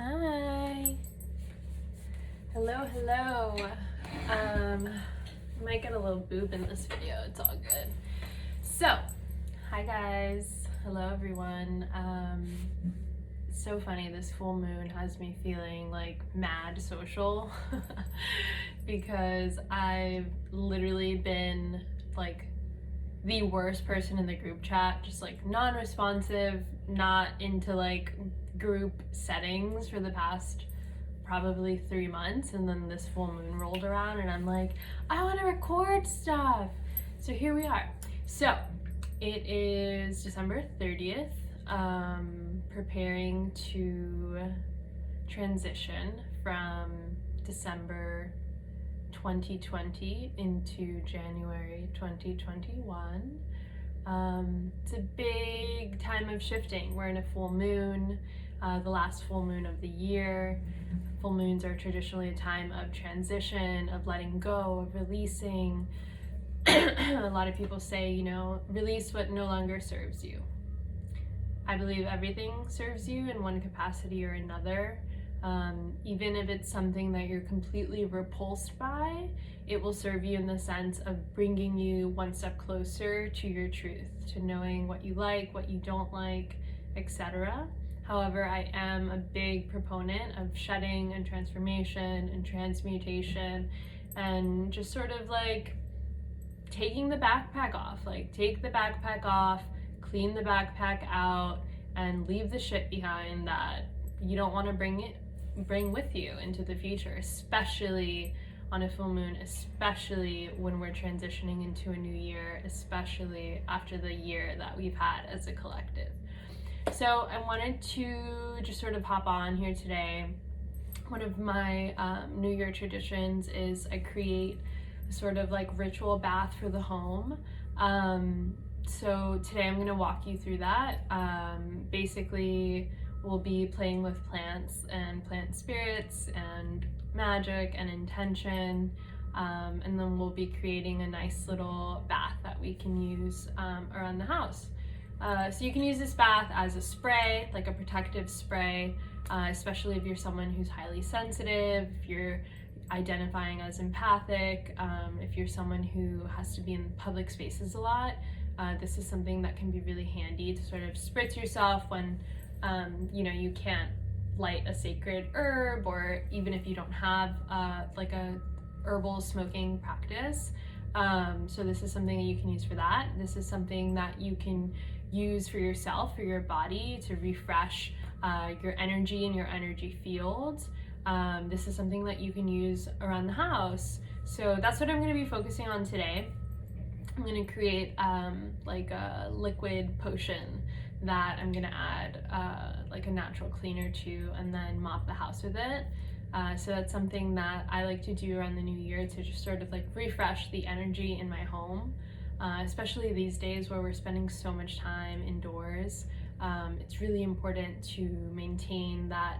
Hi. Hello. Might get a little boob in this video. It's all good. So, hi guys. Hello everyone. It's so funny. This full moon has me feeling like mad social because I've literally been like the worst person in the group chat, just like non-responsive, not into like group settings for the past probably 3 months, and then this full moon rolled around and I'm like, I want to record stuff. So here we are. So it is December 30th, preparing to transition from December 2020 into January 2021. It's a big time of shifting. We're in a full moon, the last full moon of the year. Full moons are traditionally a time of transition, of letting go, of releasing. A lot of people say, release what no longer serves you. I believe everything serves you in one capacity or another. Even if it's something that you're completely repulsed by, it will serve you in the sense of bringing you one step closer to your truth, to knowing what you like, what you don't like, etc. However, I am a big proponent of shedding and transformation and transmutation and just sort of like taking the backpack off. Like, take the backpack off, clean the backpack out, and leave the shit behind that you don't want to bring with you into the future, especially on a full moon, especially when we're transitioning into a new year, especially after the year that we've had as a collective. So I wanted to just sort of hop on here today. One of my New Year traditions is I create a sort of like ritual bath for the home. So today I'm going to walk you through that. Basically, we'll be playing with plants and plant spirits and magic and intention, and then we'll be creating a nice little bath that we can use around the house. So you can use this bath as a spray, like a protective spray, especially if you're someone who's highly sensitive, if you're identifying as empathic, if you're someone who has to be in public spaces a lot. This is something that can be really handy to sort of spritz yourself when you can't light a sacred herb, or even if you don't have like a herbal smoking practice. So this is something that you can use for that. This is something that you can use for yourself, for your body, to refresh your energy and your energy field. This is something that you can use around the house. So that's what I'm going to be focusing on today. I'm going to create like a liquid potion that I'm going to add like a natural cleaner to, and then mop the house with it. So that's something that I like to do around the new year, to just sort of like refresh the energy in my home, especially these days where we're spending so much time indoors. It's really important to maintain that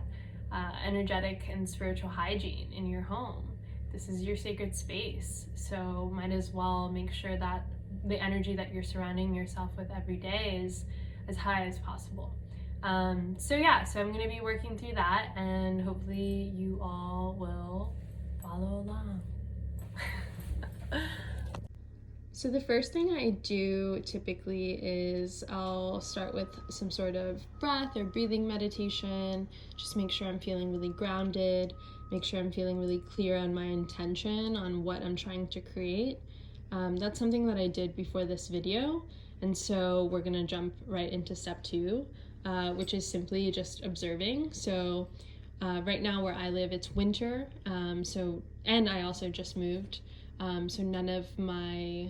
energetic and spiritual hygiene in your home. This is your sacred space, so might as well make sure that the energy that you're surrounding yourself with every day is as high as possible. So I'm going to be working through that, and hopefully you all will follow along. So the first thing I do typically is I'll start with some sort of breath or breathing meditation. Just make sure I'm feeling really grounded, make sure I'm feeling really clear on my intention, on what I'm trying to create. That's something that I did before this video, and so we're gonna jump right into step 2, which is simply just observing. So right now where I live, it's winter, and I also just moved. So none of my,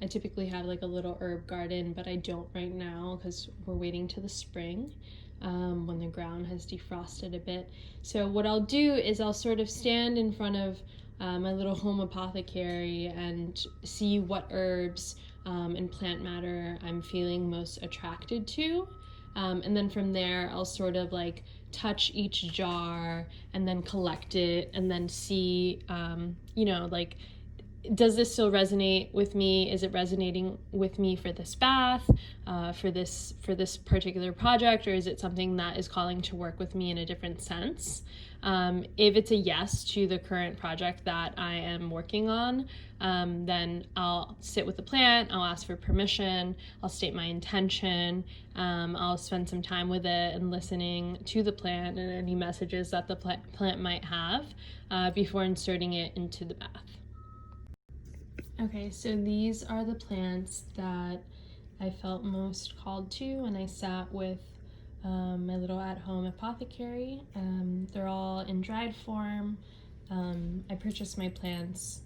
I typically have like a little herb garden, but I don't right now because we're waiting to the spring, when the ground has defrosted a bit. So what I'll do is I'll sort of stand in front of my little home apothecary and see what herbs and plant matter I'm feeling most attracted to. And then from there, I'll sort of like touch each jar and then collect it and then see, like does this still resonate with me? Is it resonating with me for this bath, for this particular project, or is it something that is calling to work with me in a different sense? If it's a yes to the current project that I am working on, then I'll sit with the plant, I'll ask for permission, I'll state my intention, I'll spend some time with it and listening to the plant and any messages that the plant might have before inserting it into the bath. Okay, so these are the plants that I felt most called to when I sat with my little at-home apothecary. They're all in dried form. I purchase my plants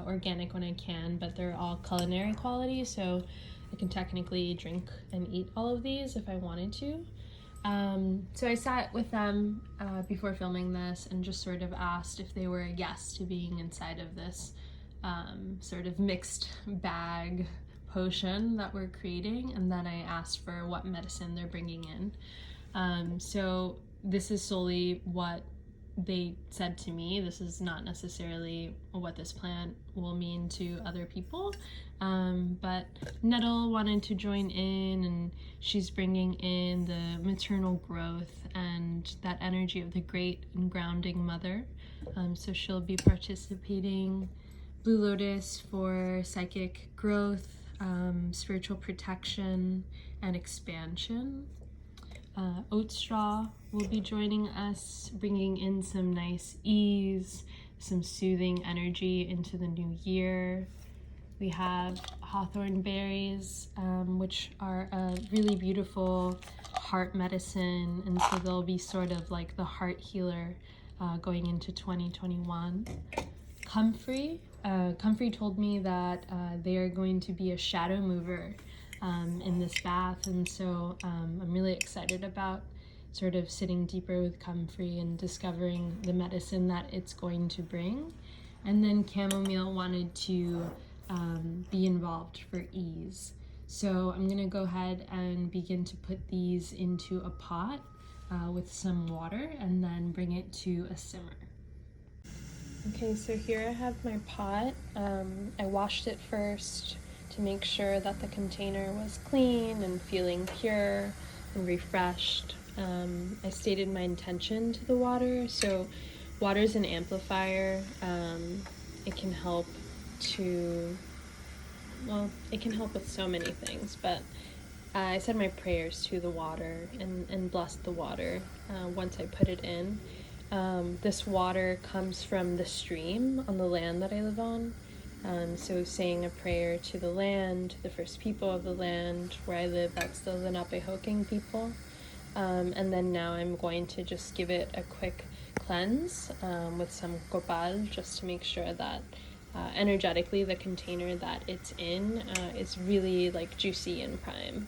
organic when I can, but they're all culinary quality, so I can technically drink and eat all of these if I wanted to. So I sat with them before filming this and just sort of asked if they were a yes to being inside of this sort of mixed bag potion that we're creating, and then I asked for what medicine they're bringing in. So this is solely what they said to me. This is not necessarily what this plant will mean to other people, but Nettle wanted to join in, and she's bringing in the maternal growth and that energy of the great and grounding mother. So she'll be participating. Blue Lotus for psychic growth, spiritual protection, and expansion. Oat Straw will be joining us, bringing in some nice ease, some soothing energy into the new year. We have hawthorn berries, which are a really beautiful heart medicine, and so they'll be sort of like the heart healer going into 2021. Comfrey told me that they are going to be a shadow mover in this bath, and so I'm really excited about sort of sitting deeper with Comfrey and discovering the medicine that it's going to bring. And then Chamomile wanted to be involved for ease. So I'm gonna go ahead and begin to put these into a pot with some water and then bring it to a simmer. Okay, so here I have my pot. I washed it first to make sure that the container was clean and feeling pure and refreshed. I stated my intention to the water. So water is an amplifier. It can help with so many things, but I said my prayers to the water and blessed the water once I put it in. This water comes from the stream on the land that I live on. So saying a prayer to the land, the first people of the land where I live, that's the Lenapehoking people. And then now I'm going to just give it a quick cleanse with some copal, just to make sure that energetically the container that it's in is really like juicy and prime.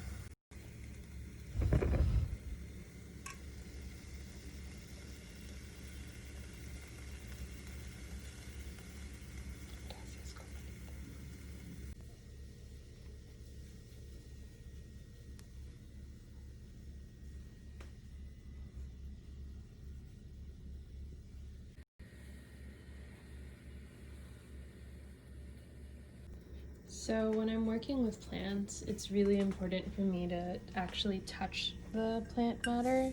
So when I'm working with plants, it's really important for me to actually touch the plant matter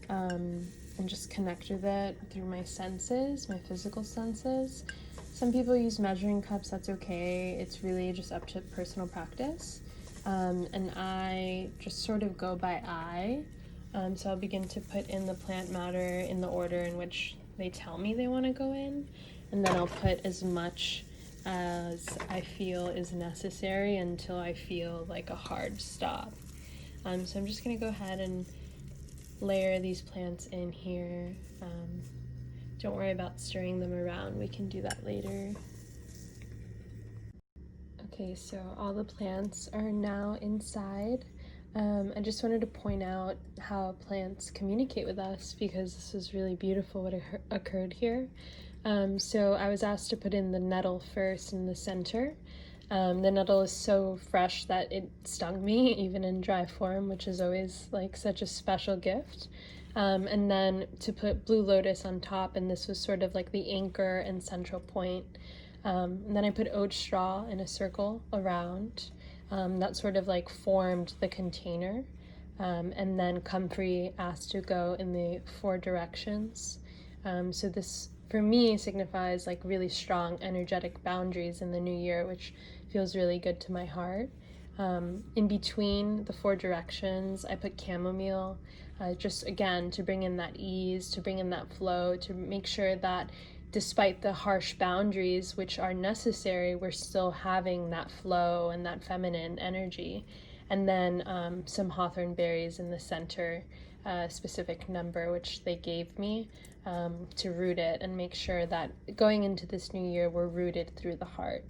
and just connect with it through my senses, my physical senses. Some people use measuring cups, that's okay. It's really just up to personal practice. And I just sort of go by eye. So I'll begin to put in the plant matter in the order in which they tell me they want to go in. And then I'll put as much as I feel is necessary until I feel like a hard stop. So I'm just gonna go ahead and layer these plants in here. Don't worry about stirring them around, we can do that later. Okay, so all the plants are now inside. I just wanted to point out how plants communicate with us, because this was really beautiful what occurred here. So I was asked to put in the nettle first in the center. The nettle is so fresh that it stung me, even in dry form, which is always like such a special gift. And then to put Blue Lotus on top, and this was sort of like the anchor and central point. And then I put oat straw in a circle around. That sort of like formed the container. And then comfrey asked to go in the 4 directions. So this, for me, signifies like really strong energetic boundaries in the new year, which feels really good to my heart. In between the 4 directions, I put chamomile, just again to bring in that ease, to bring in that flow, to make sure that despite the harsh boundaries which are necessary, we're still having that flow and that feminine energy. And then some hawthorn berries in the center, a specific number which they gave me to root it and make sure that going into this new year, we're rooted through the heart.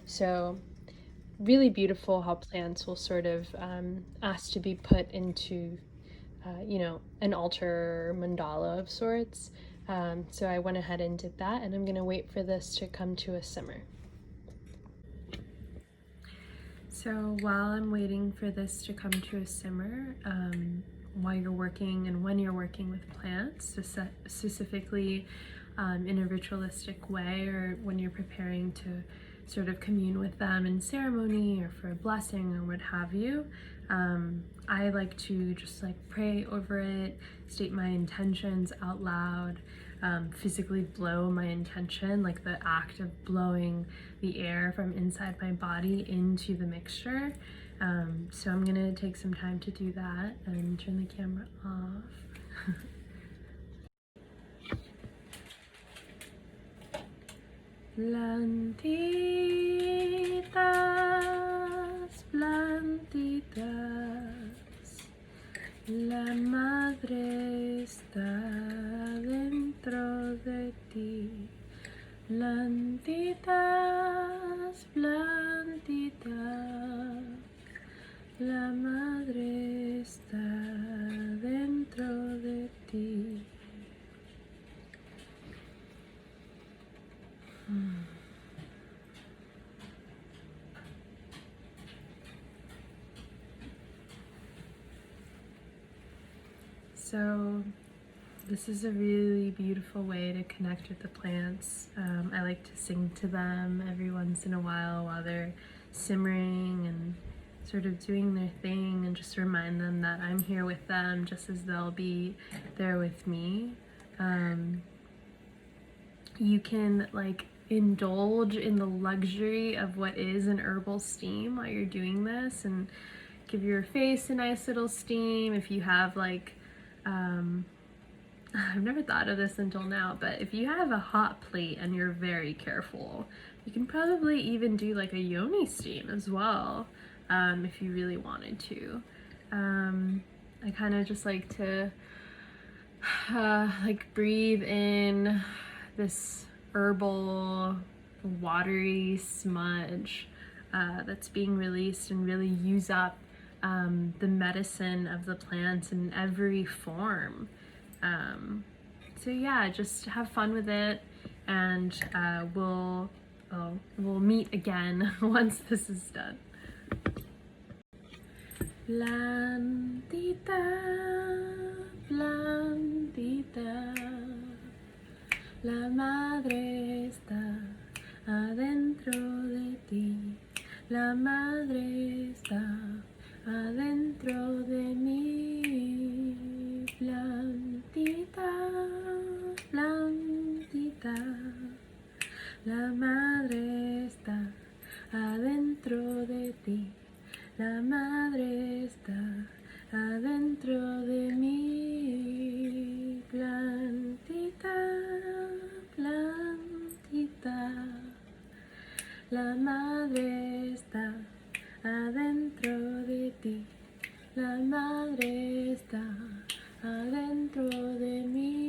So really beautiful how plants will sort of ask to be put into, an altar mandala of sorts. So I went ahead and did that, and I'm gonna wait for this to come to a simmer. So while I'm waiting for this to come to a simmer, while you're working and when you're working with plants, specifically in a ritualistic way, or when you're preparing to sort of commune with them in ceremony or for a blessing or what have you, I like to just like pray over it, state my intentions out loud, physically blow my intention, like the act of blowing the air from inside my body into the mixture. So I'm gonna take some time to do that and turn the camera off. Plantitas, plantitas, la madre está dentro de ti. Plantitas, plantitas, la madre está dentro de ti. So this is a really beautiful way to connect with the plants. I like to sing to them every once in a while they're simmering and sort of doing their thing, and just remind them that I'm here with them just as they'll be there with me. You can like indulge in the luxury of what is an herbal steam while you're doing this, and give your face a nice little steam. If you have like I've never thought of this until now, but if you have a hot plate and you're very careful, you can probably even do like a yoni steam as well, if you really wanted to. I kind of just like to like breathe in this herbal, watery smudge that's being released, and really use up the medicine of the plants in every form. So yeah, just have fun with it, and we'll meet again once this is done. Plantita, plantita, la madre está adentro de ti, la madre está adentro de mí. Plantita, plantita, la madre está adentro de ti, la madre está adentro de mí. Plantita, plantita, la madre está adentro de ti, la madre está adentro de mí.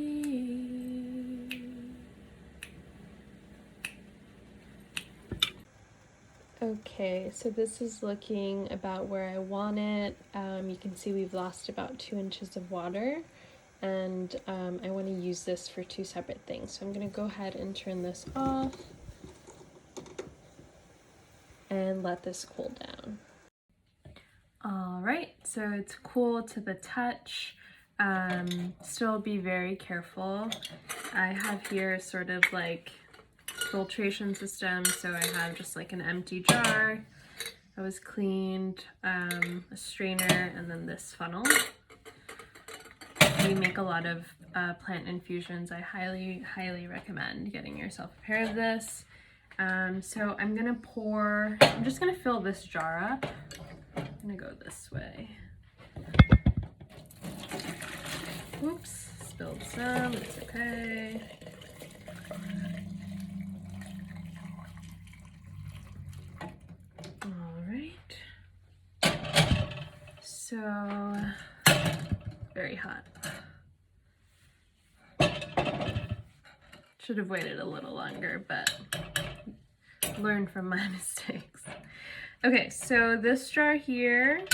Okay, so this is looking about where I want it. You can see we've lost about 2 inches of water, and I want to use this for 2 separate things. So I'm going to go ahead and turn this off and let this cool down. All right, so it's cool to the touch. Still be very careful. I have here sort of like filtration system. So I have just like an empty jar that was cleaned, a strainer, and then this funnel. We make a lot of plant infusions. I highly recommend getting yourself a pair of this. So I'm just gonna fill this jar up. I'm gonna go this way. Oops, spilled some, it's okay. All right. So, very hot. Should have waited a little longer, but learn from my mistakes. Okay, so this jar here,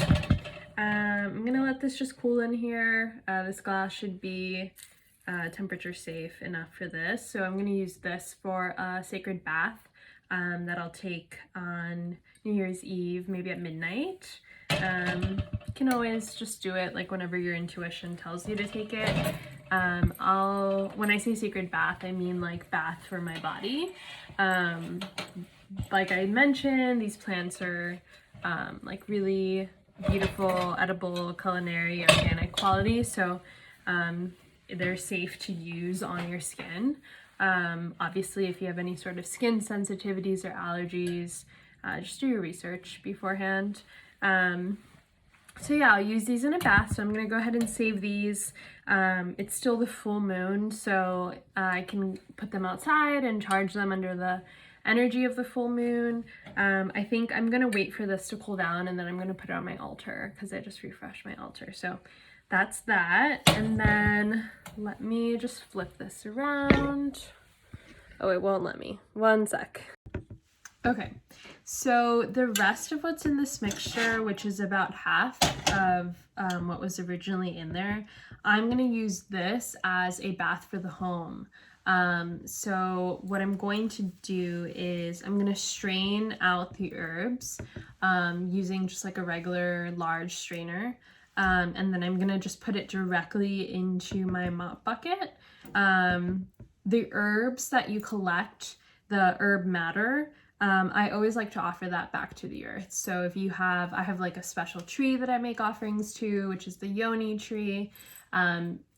I'm gonna let this just cool in here. This glass should be temperature safe enough for this. So I'm gonna use this for a sacred bath that I'll take on New Year's Eve, maybe at midnight. You can always just do it like whenever your intuition tells you to take it. When I say sacred bath, I mean like bath for my body. Like I mentioned, these plants are like really beautiful, edible, culinary, organic quality, so they're safe to use on your skin. Obviously, if you have any sort of skin sensitivities or allergies, just do your research beforehand. So yeah, I'll use these in a bath, so I'm gonna go ahead and save these. It's still the full moon, so I can put them outside and charge them under the energy of the full moon. I think I'm gonna wait for this to cool down and then I'm gonna put it on my altar because I just refreshed my altar. So that's that. And then let me just flip this around. Oh, it won't let me. One sec. Okay, so the rest of what's in this mixture, which is about half of what was originally in there, I'm gonna use this as a bath for the home. So what I'm going to do is I'm gonna strain out the herbs using just like a regular large strainer. And then I'm gonna just put it directly into my mop bucket. The herbs that you collect, the herb matter, I always like to offer that back to the earth. So if you have, I have like a special tree that I make offerings to, which is the yoni tree.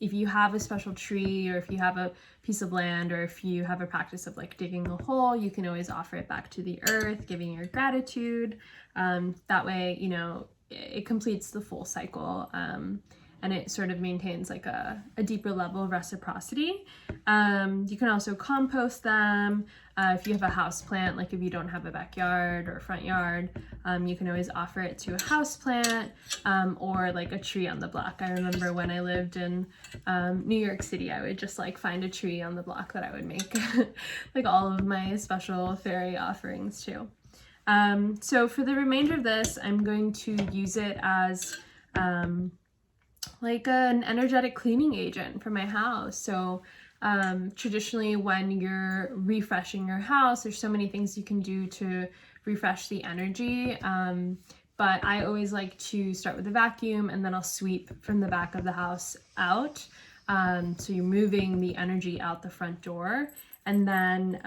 If you have a special tree, or if you have a piece of land, or if you have a practice of like digging a hole, you can always offer it back to the earth, giving your gratitude. That way, you know, it completes the full cycle. And it sort of maintains like a deeper level of reciprocity. You can also compost them. If you have a house plant, like if you don't have a backyard or front yard, you can always offer it to a house plant or like a tree on the block. I remember when I lived in New York City, I would just like find a tree on the block that I would make like all of my special fairy offerings to. So for the remainder of this, I'm going to use it as like an energetic cleaning agent for my house. So traditionally when you're refreshing your house, there's so many things you can do to refresh the energy. But I always like to start with a vacuum and then I'll sweep from the back of the house out. So you're moving the energy out the front door. And then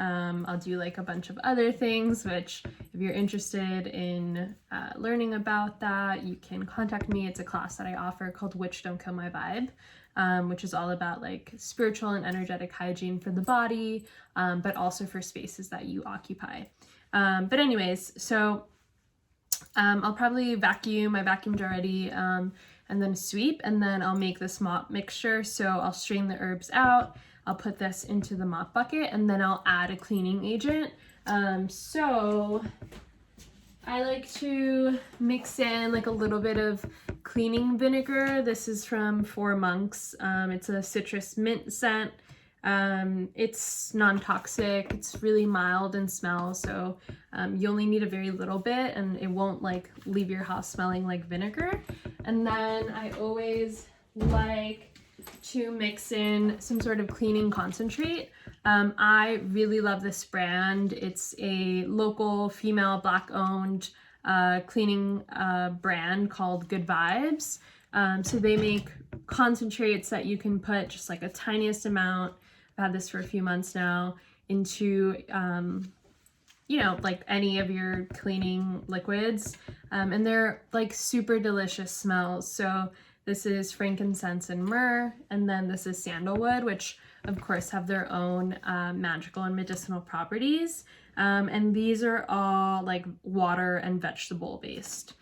I'll do like a bunch of other things, which if you're interested in learning about that, you can contact me. It's a class that I offer called Witch Don't Kill My Vibe, which is all about like spiritual and energetic hygiene for the body, but also for spaces that you occupy. But anyways, so I'll probably vacuum, I vacuumed already, and then sweep, and then I'll make this mop mixture. So I'll strain the herbs out. I'll put this into the mop bucket and then I'll add a cleaning agent. So I like to mix in like a little bit of cleaning vinegar. This is from Four Monks. It's a citrus mint scent. It's non-toxic. It's really mild in smell. So you only need a very little bit and it won't like leave your house smelling like vinegar. And then I always like to mix in some sort of cleaning concentrate. I really love this brand. It's a local female Black owned cleaning brand called Good Vibes. So they make concentrates that you can put just like a tiniest amount. I've had this for a few months now into, you know, like any of your cleaning liquids. And they're like super delicious smells. So this is frankincense and myrrh, and then this is sandalwood, which of course have their own magical and medicinal properties. And these are all like water and vegetable based.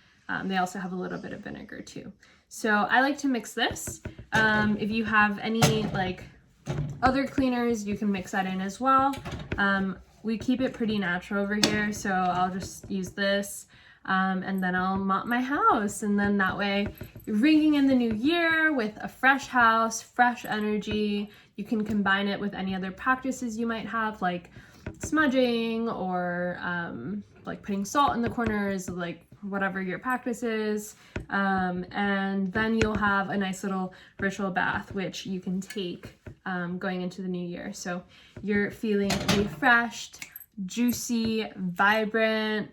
They also have a little bit of vinegar too. So I like to mix this. If you have any like other cleaners, you can mix that in as well. We keep it pretty natural over here, so I'll just use this. And then I'll mop my house, and then that way you're ringing in the new year with a fresh house, fresh energy. You can combine it with any other practices you might have, like smudging or like putting salt in the corners, like whatever your practice is. And then you'll have a nice little ritual bath, which you can take going into the new year. So you're feeling refreshed, juicy, vibrant,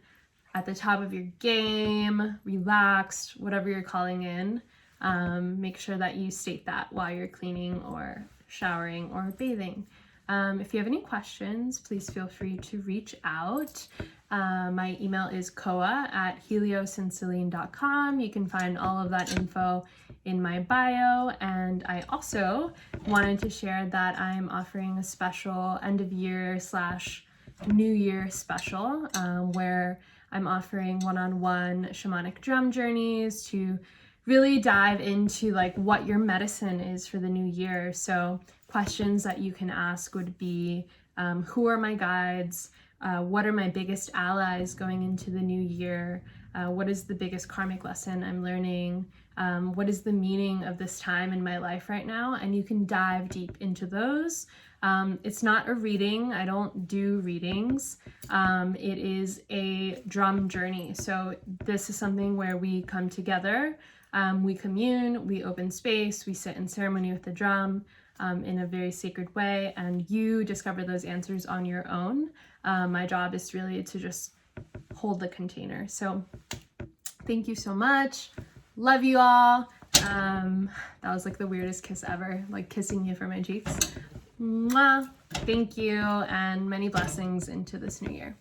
at the top of your game, relaxed, whatever you're calling in. Make sure that you state that while you're cleaning or showering or bathing. If you have any questions, please feel free to reach out. My email is koa@heliosandceline.com. You can find all of that info in my bio. And I also wanted to share that I'm offering a special end of year / New Year special where I'm offering one-on-one shamanic drum journeys to really dive into like what your medicine is for the new year. So questions that you can ask would be, who are my guides? What are my biggest allies going into the new year? What is the biggest karmic lesson I'm learning? What is the meaning of this time in my life right now? And you can dive deep into those. It's not a reading. I don't do readings. It is a drum journey. So this is something where we come together, we commune, we open space, we sit in ceremony with the drum in a very sacred way, and you discover those answers on your own. My job is really to just hold the container. So thank you so much. Love you all. That was like the weirdest kiss ever, like kissing you for my cheeks. Mwah. Thank you, and many blessings into this new year.